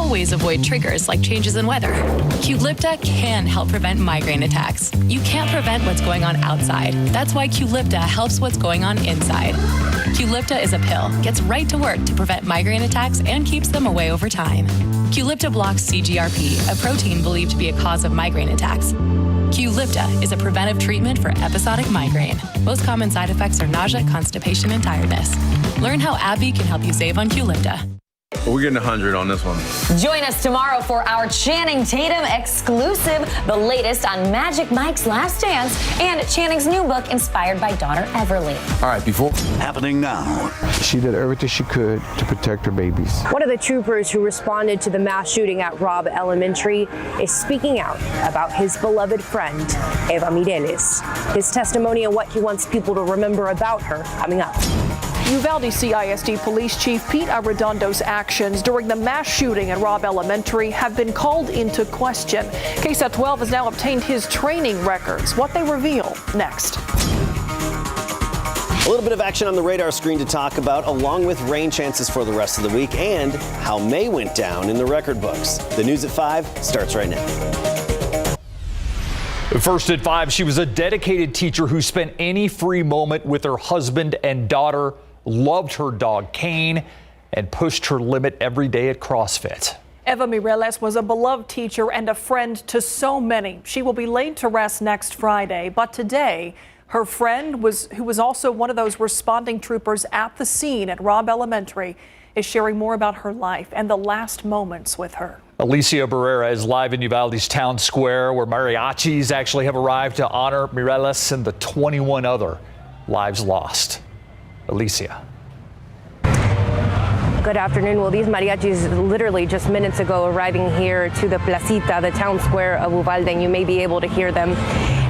always avoid triggers like changes in weather. Qlipta can help prevent migraine attacks. You can't prevent what's going on outside. That's why Qlipta helps what's going on inside. Qlipta is a pill, gets right to work to prevent migraine attacks and keeps them away over time. Qlipta blocks CGRP, a protein believed to be a cause of migraine attacks. Qlipta is a preventive treatment for episodic migraine. Most common side effects are nausea, constipation, and tiredness. Learn how AbbVie can help you save on Qlipta. We're getting 100 on this one. Join us tomorrow for our Channing Tatum exclusive, the latest on Magic Mike's Last Dance and Channing's new book inspired by daughter Everly. All right, before happening now. She did everything she could to protect her babies. One of the troopers who responded to the mass shooting at Robb Elementary is speaking out about his beloved friend, Eva Mireles. His testimony and what he wants people to remember about her coming up. Uvalde CISD Police Chief Pete Arredondo's actions during the mass shooting at Robb Elementary have been called into question. KSAT 12 has now obtained his training records. What they reveal next. A little bit of action on the radar screen to talk about, along with rain chances for the rest of the week and how May went down in the record books. The news at 5 starts right now. First at 5, she was a dedicated teacher who spent any free moment with her husband and daughter, loved her dog Kane, and pushed her limit every day at CrossFit. Eva Mireles was a beloved teacher and a friend to so many. She will be laid to rest next Friday, but today, her friend, who was also one of those responding troopers at the scene at Robb Elementary, is sharing more about her life and the last moments with her. Alicia Barrera is live in Uvalde's town square, where Mariachis actually have arrived to honor Mireles and the 21 other lives lost. Alicia. Good afternoon. Well, these mariachis literally just minutes ago arriving here to the placita, the town square of Uvalde, and you may be able to hear them.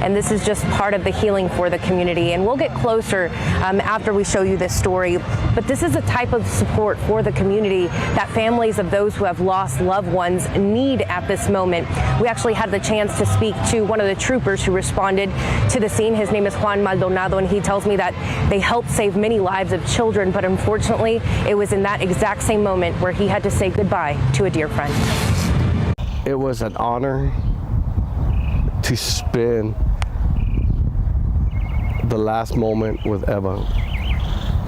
And this is just part of the healing for the community. And we'll get closer after we show you this story. But this is a type of support for the community that families of those who have lost loved ones need at this moment. We actually had the chance to speak to one of the troopers who responded to the scene. His name is Juan Maldonado, and he tells me that they helped save many lives of children. But unfortunately, it was in that exact same moment where he had to say goodbye to a dear friend. It was an honor to spend the last moment with Eva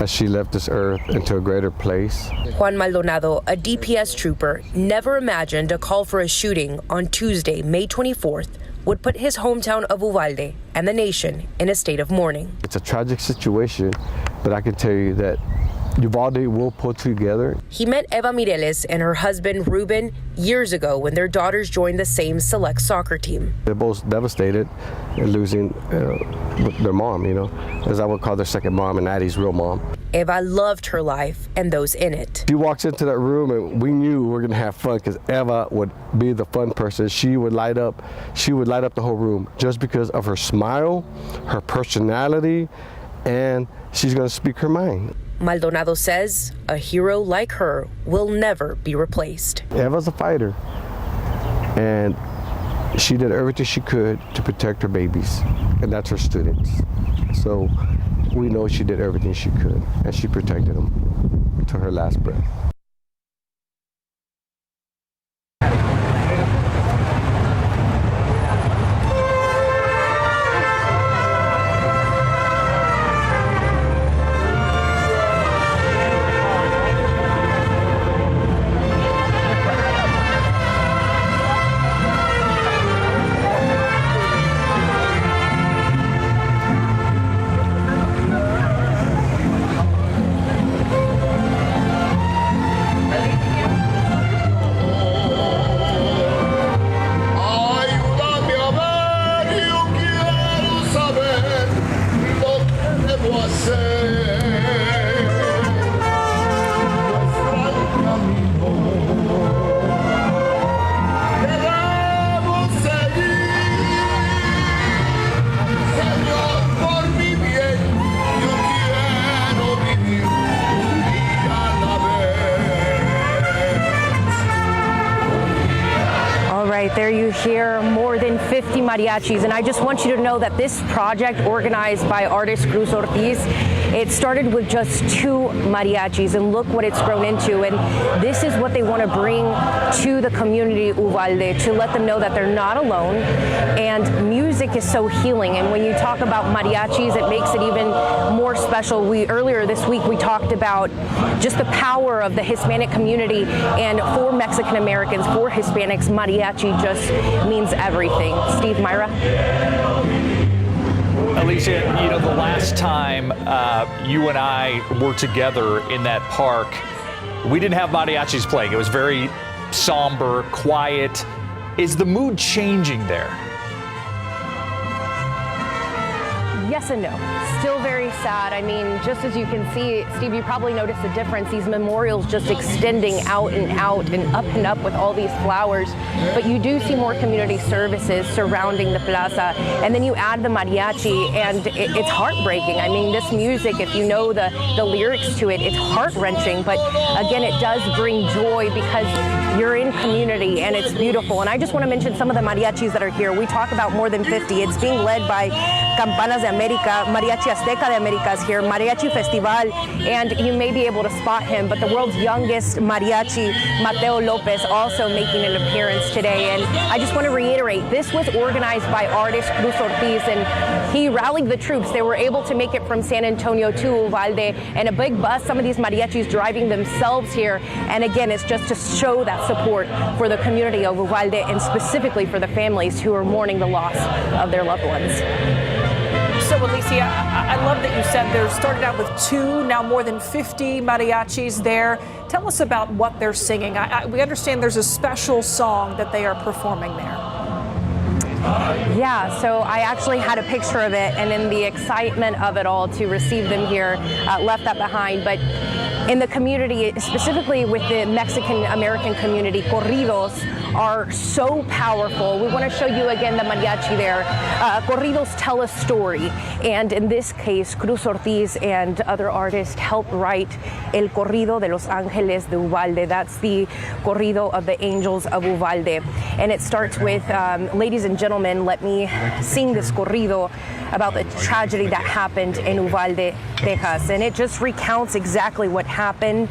as she left this earth into a greater place. Juan Maldonado, a DPS trooper, never imagined a call for a shooting on Tuesday, May 24th, would put his hometown of Uvalde and the nation in a state of mourning. It's a tragic situation, but I can tell you that Uvalde will pull together. He met Eva Mireles and her husband Ruben years ago when their daughters joined the same select soccer team. They're both devastated in losing their mom, as I would call their second mom and Addie's real mom. Eva loved her life and those in it. She walks into that room and we knew we were gonna have fun because Eva would be the fun person. She would light up the whole room just because of her smile, her personality, and she's gonna speak her mind. Maldonado says a hero like her will never be replaced. Eva's a fighter, and she did everything she could to protect her babies, and that's her students. So we know she did everything she could, and she protected them to her last breath. There you hear more than 50 mariachis, and I just want you to know that this project, organized by artist Cruz Ortiz, It started with just 2 mariachis, and look what it's grown into. And this is what they want to bring to the community Uvalde, to let them know that they're not alone. And music is so healing. And when you talk about mariachis, it makes it even more special. Earlier this week, we talked about just the power of the Hispanic community, and for Mexican Americans, for Hispanics, mariachi just means everything. Steve, Myra? Alicia, you know, the last time you and I were together in that park, we didn't have mariachis playing. It was very somber, quiet. Is the mood changing there? Yes and no. Still very sad. I mean, just as you can see, Steve, you probably noticed the difference. These memorials just extending out and up with all these flowers. But you do see more community services surrounding the plaza. And then you add the mariachi, and it's heartbreaking. I mean, this music, if you know the lyrics to it, it's heart-wrenching. But again, it does bring joy because you're in community, and it's beautiful. And I just want to mention some of the mariachis that are here. We talk about more than 50. It's being led by Campanas de America, Mariachi Azteca de America is here, Mariachi Festival, and you may be able to spot him, but the world's youngest mariachi, Mateo Lopez, also making an appearance today. And I just want to reiterate, this was organized by artist Cruz Ortiz, and he rallied the troops. They were able to make it from San Antonio to Uvalde, and a big bus, some of these mariachis driving themselves here. And again, it's just to show that support for the community of Uvalde, and specifically for the families who are mourning the loss of their loved ones. So, Alicia, I love that you said there started out with 2, now more than 50 mariachis there. Tell us about what they're singing. We understand there's a special song that they are performing there. Yeah, so I actually had a picture of it, and in the excitement of it all to receive them here, left that behind. But in the community, specifically with the Mexican American community, corridos are so powerful. We want to show you again the mariachi there. Corridos tell a story, and in this case, Cruz Ortiz and other artists helped write El Corrido de los Ángeles de Uvalde. That's the corrido of the angels of Uvalde. And it starts with, ladies and gentlemen, let me sing this corrido about the tragedy that happened in Uvalde, Texas. And it just recounts exactly what happened.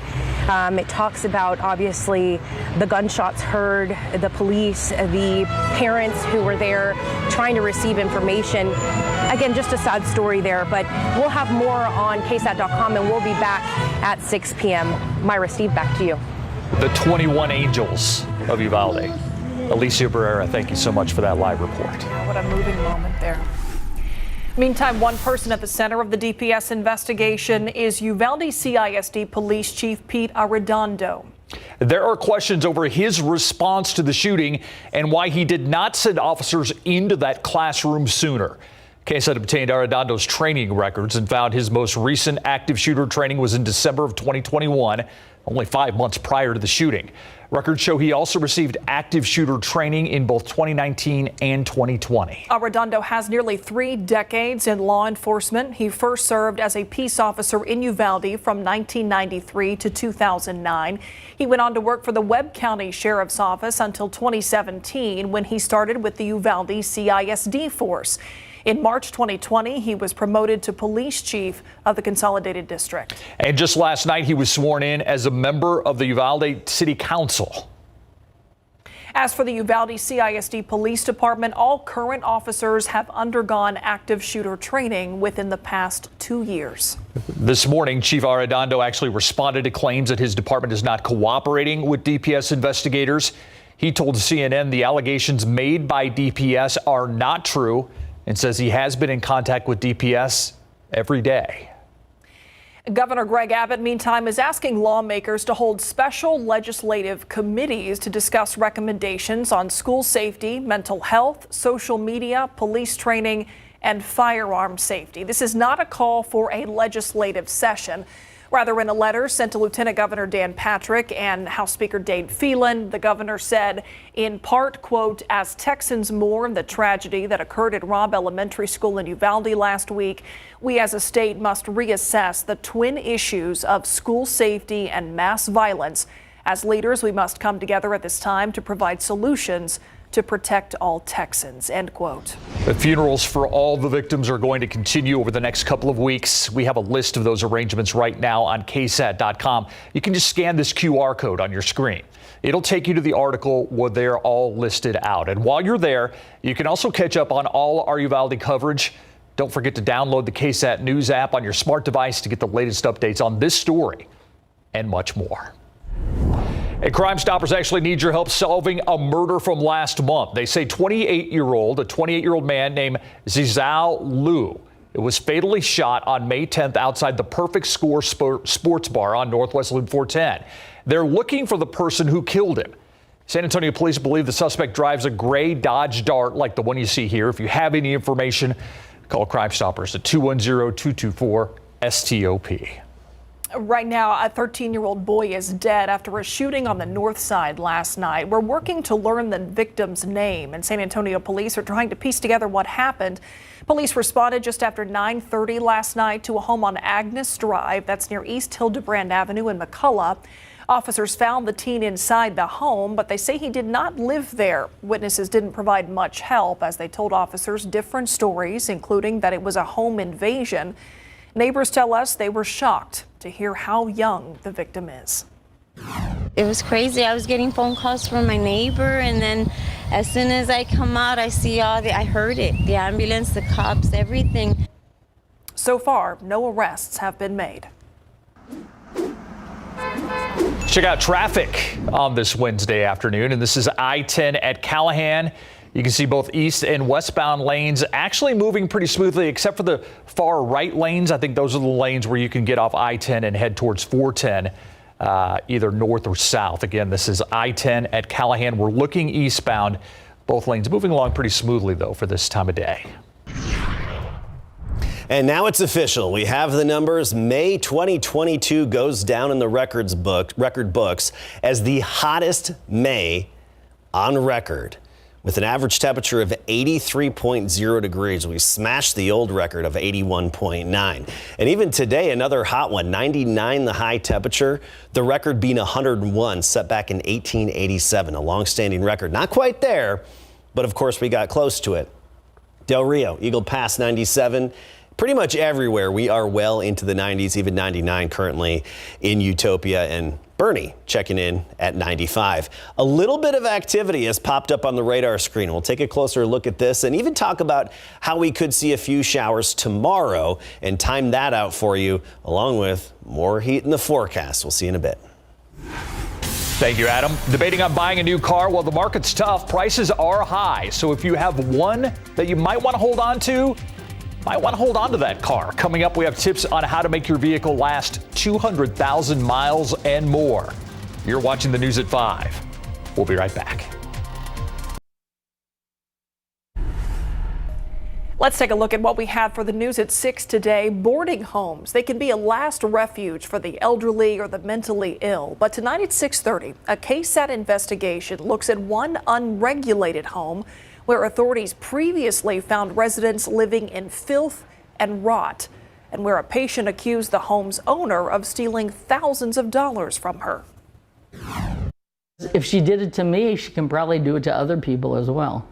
It talks about, obviously, the gunshots heard, the police, the parents who were there trying to receive information. Again, just a sad story there, but we'll have more on KSAT.com, and we'll be back at 6 p.m. Myra, Steve, back to you. The 21 Angels of Uvalde. Alicia Barrera, thank you so much for that live report. What a moving moment there. Meantime, one person at the center of the DPS investigation is Uvalde CISD Police Chief Pete Arredondo. There are questions over his response to the shooting and why he did not send officers into that classroom sooner. KSAT obtained Arredondo's training records and found his most recent active shooter training was in December of 2021, only 5 months prior to the shooting. Records show he also received active shooter training in both 2019 and 2020. Arredondo has nearly 3 decades in law enforcement. He first served as a peace officer in Uvalde from 1993 to 2009. He went on to work for the Webb County Sheriff's Office until 2017, when he started with the Uvalde CISD force. In March 2020, he was promoted to police chief of the Consolidated District. And just last night, he was sworn in as a member of the Uvalde City Council. As for the Uvalde CISD Police Department, all current officers have undergone active shooter training within the past 2 years. This morning, Chief Arredondo actually responded to claims that his department is not cooperating with DPS investigators. He told CNN the allegations made by DPS are not true, and says he has been in contact with DPS every day. Governor Greg Abbott, meantime, is asking lawmakers to hold special legislative committees to discuss recommendations on school safety, mental health, social media, police training, and firearm safety. This is not a call for a legislative session. Rather, in a letter sent to Lieutenant Governor Dan Patrick and House Speaker Dade Phelan, the governor said, in part, quote, as Texans mourn the tragedy that occurred at Robb Elementary School in Uvalde last week, we as a state must reassess the twin issues of school safety and mass violence. As leaders, we must come together at this time to provide solutions to protect all Texans, end quote. The funerals for all the victims are going to continue over the next couple of weeks. We have a list of those arrangements right now on KSAT.com. You can just scan this QR code on your screen. It'll take you to the article where they're all listed out. And while you're there, you can also catch up on all our Uvalde coverage. Don't forget to download the KSAT News app on your smart device to get the latest updates on this story and much more. And Crime Stoppers actually need your help solving a murder from last month. They say a 28-year-old man named Zizao Liu. It was fatally shot on May 10th outside the Perfect Score Sports Bar on Northwest Loop 410. They're looking for the person who killed him. San Antonio police believe the suspect drives a gray Dodge Dart like the one you see here. If you have any information, call Crime Stoppers at 210-224-STOP. Right now, a 13-year-old boy is dead after a shooting on the north side last night. We're working to learn the victim's name, and San Antonio police are trying to piece together what happened. Police responded just after 9:30 last night to a home on Agnes Drive. That's near East Hildebrand Avenue in McCullough. Officers found the teen inside the home, but they say he did not live there. Witnesses didn't provide much help as they told officers different stories, including that it was a home invasion. Neighbors tell us they were shocked to hear how young the victim is. It was crazy. I was getting phone calls from my neighbor, and then as soon as I come out, I see I heard it, the ambulance, the cops, everything. So far, no arrests have been made. Check out traffic on this Wednesday afternoon, and this is I-10 at Callahan. You can see both east and westbound lanes actually moving pretty smoothly, except for the far right lanes. I think those are the lanes where you can get off I-10 and head towards 410, either north or south. Again, this is I-10 at Callahan. We're looking eastbound. Both lanes moving along pretty smoothly, though, for this time of day. And now it's official. We have the numbers. May 2022 goes down in the record books as the hottest May on record, with an average temperature of 83.0 degrees. We smashed the old record of 81.9. And even today, another hot one, 99 the high temperature, the record being 101, set back in 1887, a long-standing record. Not quite there, but of course we got close to it. Del Rio, Eagle Pass 97. Pretty much everywhere we are well into the 90s, even 99 currently in Utopia, and Bernie checking in at 95. A little bit of activity has popped up on the radar screen. We'll take a closer look at this and even talk about how we could see a few showers tomorrow and time that out for you, along with more heat in the forecast. We'll see you in a bit. Thank you, Adam. Debating on buying a new car? Well, the market's tough. Prices are high. So if you have one that you might want to hold on to, that car. Coming up, we have tips on how to make your vehicle last 200,000 miles and more. You're watching the news at 5. We'll be right back. Let's take a look at what we have for the news at 6 today. Boarding homes, they can be a last refuge for the elderly or the mentally ill. But tonight at 6:30, a KSAT investigation looks at one unregulated home where authorities previously found residents living in filth and rot, and where a patient accused the home's owner of stealing thousands of dollars from her. If she did it to me, she can probably do it to other people as well,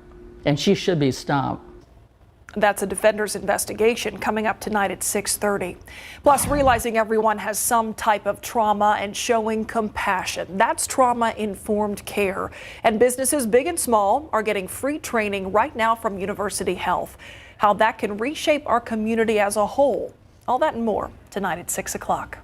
and she should be stopped. That's a defender's investigation coming up tonight at 6:30. Plus, realizing everyone has some type of trauma and showing compassion. That's trauma-informed care. And businesses big and small are getting free training right now from University Health. How that can reshape our community as a whole. All that and more tonight at 6 o'clock.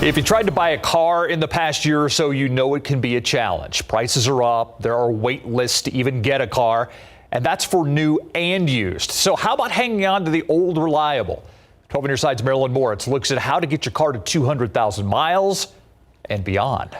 If you tried to buy a car in the past year or so, you know it can be a challenge. Prices are up. There are wait lists to even get a car, and that's for new and used. So how about hanging on to the old reliable? 12 on your side's Marilyn Moritz looks at how to get your car to 200,000 miles and beyond.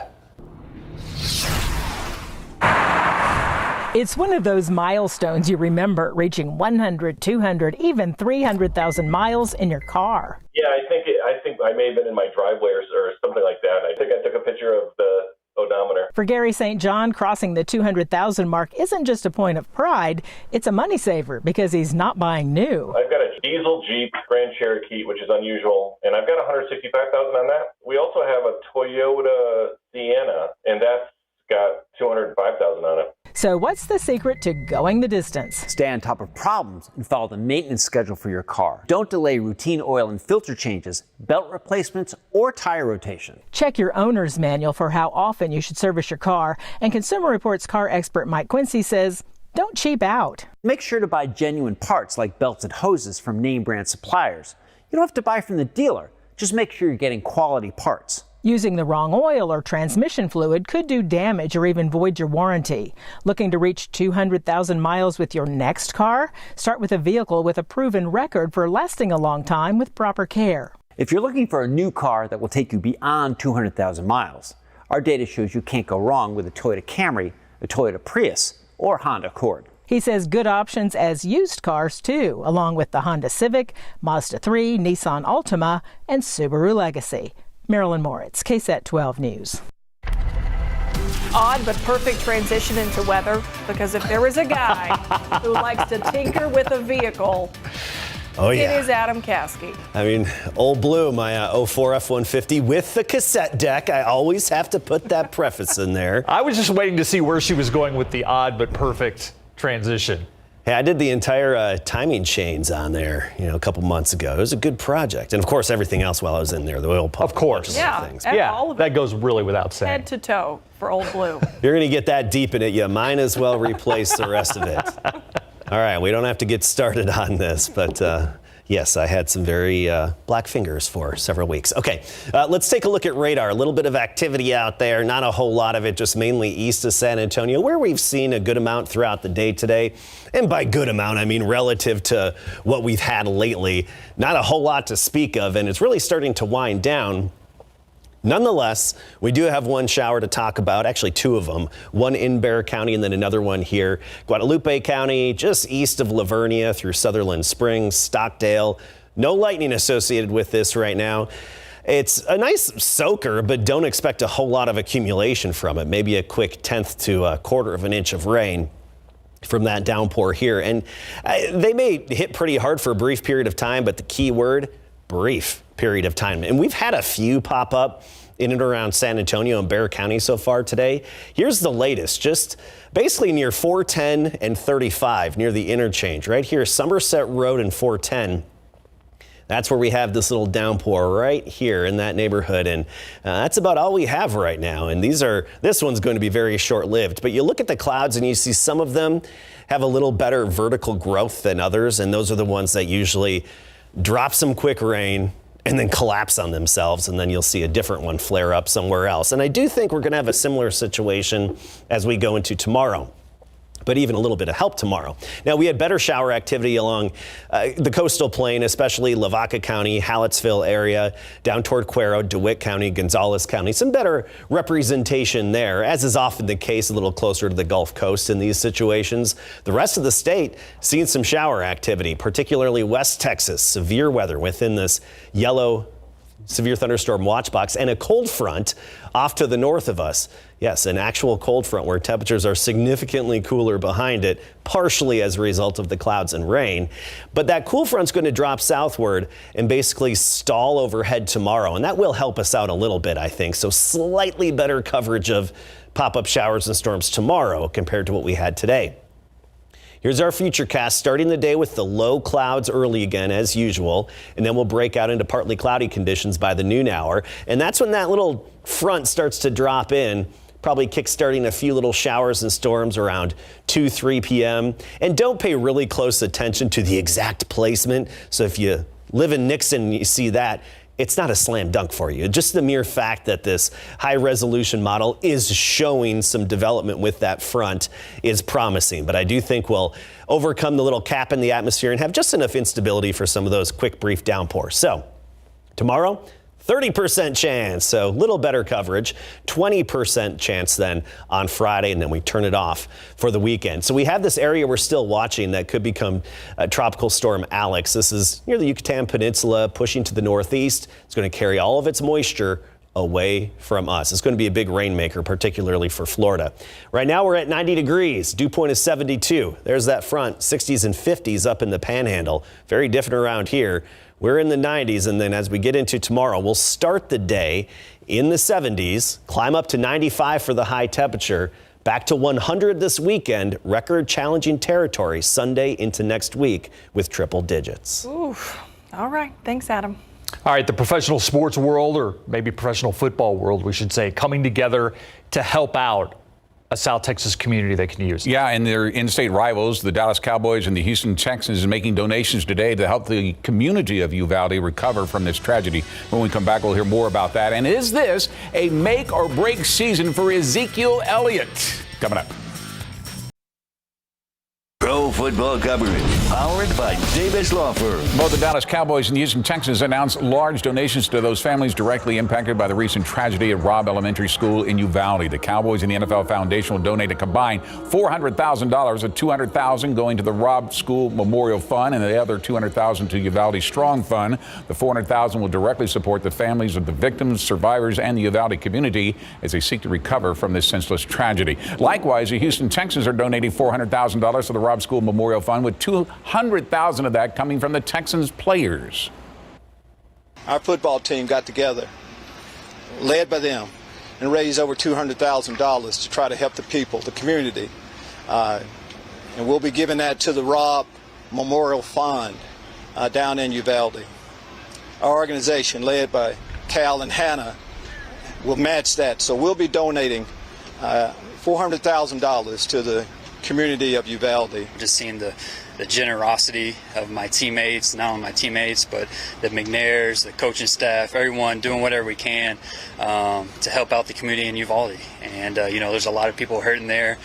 It's one of those milestones you remember, reaching 100, 200, even 300,000 miles in your car. Yeah, I think I may have been in my driveway or something like that. I think I took a picture of the odometer. For Gary St. John, crossing the 200,000 mark isn't just a point of pride, it's a money saver because he's not buying new. I've got a diesel Jeep Grand Cherokee, which is unusual, and I've got $165,000 on that. We also have a Toyota Sienna, and that's got $205,000 on it. So what's the secret to going the distance? Stay on top of problems and follow the maintenance schedule for your car. Don't delay routine oil and filter changes, belt replacements, or tire rotation. Check your owner's manual for how often you should service your car. And Consumer Reports car expert Mike Quincy says, don't cheap out. Make sure to buy genuine parts like belts and hoses from name brand suppliers. You don't have to buy from the dealer. Just make sure you're getting quality parts. Using the wrong oil or transmission fluid could do damage or even void your warranty. Looking to reach 200,000 miles with your next car? Start with a vehicle with a proven record for lasting a long time with proper care. If you're looking for a new car that will take you beyond 200,000 miles, our data shows you can't go wrong with a Toyota Camry, a Toyota Prius, or Honda Accord. He says good options as used cars too, along with the Honda Civic, Mazda 3, Nissan Altima, and Subaru Legacy. Marilyn Moritz, KSAT 12 News. Odd but perfect transition into weather, because if there is a guy who likes to tinker with a vehicle, it is Adam Caskey. I mean, Old Blue, my 04 F-150 with the cassette deck. I always have to put that preface in there. I was just waiting to see where she was going with the odd but perfect transition. Hey, I did the entire timing chains on there, a couple months ago. It was a good project. And of course, everything else while I was in there, the oil pump. Of course. Things. All of that goes really without saying. Head to toe for Old Blue. If you're going to get that deep in it, you might as well replace the rest of it. All right, we don't have to get started on this, but yes, I had some very black fingers for several weeks. Okay, let's take a look at radar. A little bit of activity out there, not a whole lot of it, just mainly east of San Antonio, where we've seen a good amount throughout the day today. And by good amount, I mean relative to what we've had lately, not a whole lot to speak of, and it's really starting to wind down. Nonetheless, we do have one shower to talk about, actually two of them, one in Bexar County and then another one here, Guadalupe County, just east of Lavernia through Sutherland Springs, Stockdale. No lightning associated with this right now. It's a nice soaker, but don't expect a whole lot of accumulation from it. Maybe a quick tenth to a quarter of an inch of rain from that downpour here. And they may hit pretty hard for a brief period of time, but the key word, brief period of time. And we've had a few pop up in and around San Antonio and Bexar County so far today. Here's the latest, just basically near 410 and 35 near the interchange right here, Somerset Road and 410. That's where we have this little downpour right here in that neighborhood. And that's about all we have right now. And this one's going to be very short lived, but you look at the clouds and you see some of them have a little better vertical growth than others. And those are the ones that usually drop some quick rain and then collapse on themselves, and then you'll see a different one flare up somewhere else. And I do think we're going to have a similar situation as we go into tomorrow, but even a little bit of help tomorrow. Now, we had better shower activity along the coastal plain, especially Lavaca County, Hallettsville area, down toward Cuero, DeWitt County, Gonzales County. Some better representation there, as is often the case, a little closer to the Gulf Coast in these situations. The rest of the state seeing some shower activity, particularly West Texas. Severe weather within this yellow severe thunderstorm watch box, and a cold front off to the north of us. Yes, an actual cold front where temperatures are significantly cooler behind it, partially as a result of the clouds and rain. But that cool front's going to drop southward and basically stall overhead tomorrow, and that will help us out a little bit, I think. So slightly better coverage of pop-up showers and storms tomorrow compared to what we had today. Here's our futurecast, starting the day with the low clouds early again, as usual, and then we'll break out into partly cloudy conditions by the noon hour. And that's when that little front starts to drop in, probably kickstarting a few little showers and storms around 2, 3 p.m. And don't pay really close attention to the exact placement. So if you live in Nixon and you see that, it's not a slam dunk for you. Just the mere fact that this high resolution model is showing some development with that front is promising. But I do think we'll overcome the little cap in the atmosphere and have just enough instability for some of those quick, brief downpours. So tomorrow, 30% chance, so a little better coverage, 20% chance then on Friday, and then we turn it off for the weekend. So we have this area we're still watching that could become Tropical Storm Alex. This is near the Yucatan Peninsula, pushing to the northeast. It's going to carry all of its moisture away from us. It's going to be a big rainmaker, particularly for Florida. Right now we're at 90 degrees. Dew point is 72. There's that front. 60s and 50s up in the Panhandle. Very different around here. We're in the 90s, and then as we get into tomorrow, we'll start the day in the 70s, climb up to 95 for the high temperature, back to 100 this weekend, record challenging territory Sunday into next week with triple digits. Oof. All right. Thanks, Adam. All right, the professional sports world, or maybe professional football world, we should say, coming together to help out a South Texas community that can use it. Yeah, and their in-state rivals, the Dallas Cowboys and the Houston Texans, is making donations today to help the community of Uvalde recover from this tragedy. When we come back, we'll hear more about that. And is this a make or break season for Ezekiel Elliott? Coming up. Pro football coverage, powered by Davis Law Firm. Both the Dallas Cowboys and the Houston Texans announced large donations to those families directly impacted by the recent tragedy at Robb Elementary School in Uvalde. The Cowboys and the NFL Foundation will donate a combined $400,000, with $200,000 going to the Robb School Memorial Fund and the other $200,000 to Uvalde Strong Fund. The $400,000 will directly support the families of the victims, survivors, and the Uvalde community as they seek to recover from this senseless tragedy. Likewise, the Houston Texans are donating $400,000 to the Robb School Memorial Fund, with $200,000 of that coming from the Texans players. Our football team got together, led by them, and raised over $200,000 to try to help the people, the community. And we'll be giving that to the Robb Memorial Fund down in Uvalde. Our organization, led by Cal and Hannah, will match that. So we'll be donating $400,000 to the community of Uvalde. Just seeing the generosity of my teammates, not only my teammates, but the McNairs, the coaching staff, everyone doing whatever we can to help out the community in Uvalde. And, there's a lot of people hurting there.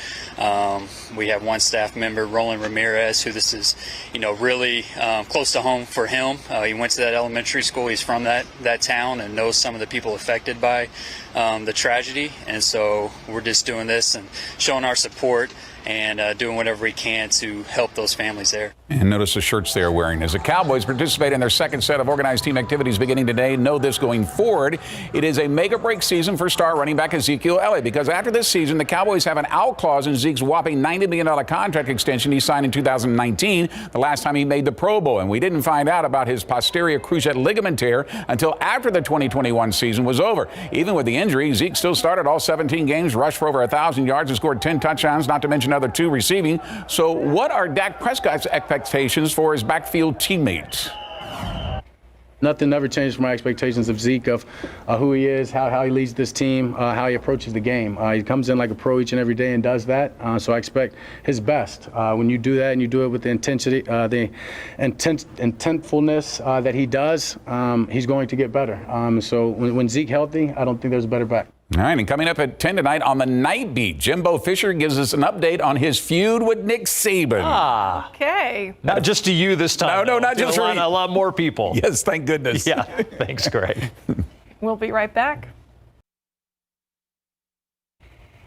We have one staff member, Roland Ramirez, who this is, really close to home for him. He went to that elementary school. He's from that town and knows some of the people affected by the tragedy. And so we're just doing this and showing our support and doing whatever we can to help those families there. And notice the shirts they are wearing. As the Cowboys participate in their second set of organized team activities beginning today, know this going forward, it is a make or break season for star running back Ezekiel Elliott, because after this season, the Cowboys have an out clause in Zeke's whopping $90 million contract extension he signed in 2019, the last time he made the Pro Bowl. And we didn't find out about his posterior cruciate ligament tear until after the 2021 season was over. Even with the injury, Zeke still started all 17 games, rushed for over 1,000 yards, and scored 10 touchdowns, not to mention another 2 receiving. So what are Dak Prescott's expectations for his backfield teammates? Nothing ever changed from my expectations of Zeke, of who he is, how he leads this team, how he approaches the game. He comes in like a pro each and every day and does that. So I expect his best. When you do that and you do it with the intensity, the intentfulness that he does, he's going to get better. So when Zeke healthy, I don't think there's a better back. All right, and coming up at 10 tonight on the Night Beat, Jimbo Fisher gives us an update on his feud with Nick Saban. Okay. Not just to you this time. No, not just for me. A lot more people. Yes, thank goodness. Yeah, thanks, Greg. We'll be right back.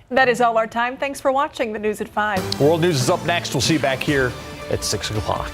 That is all our time. Thanks for watching the News at 5. World News is up next. We'll see you back here at 6 o'clock.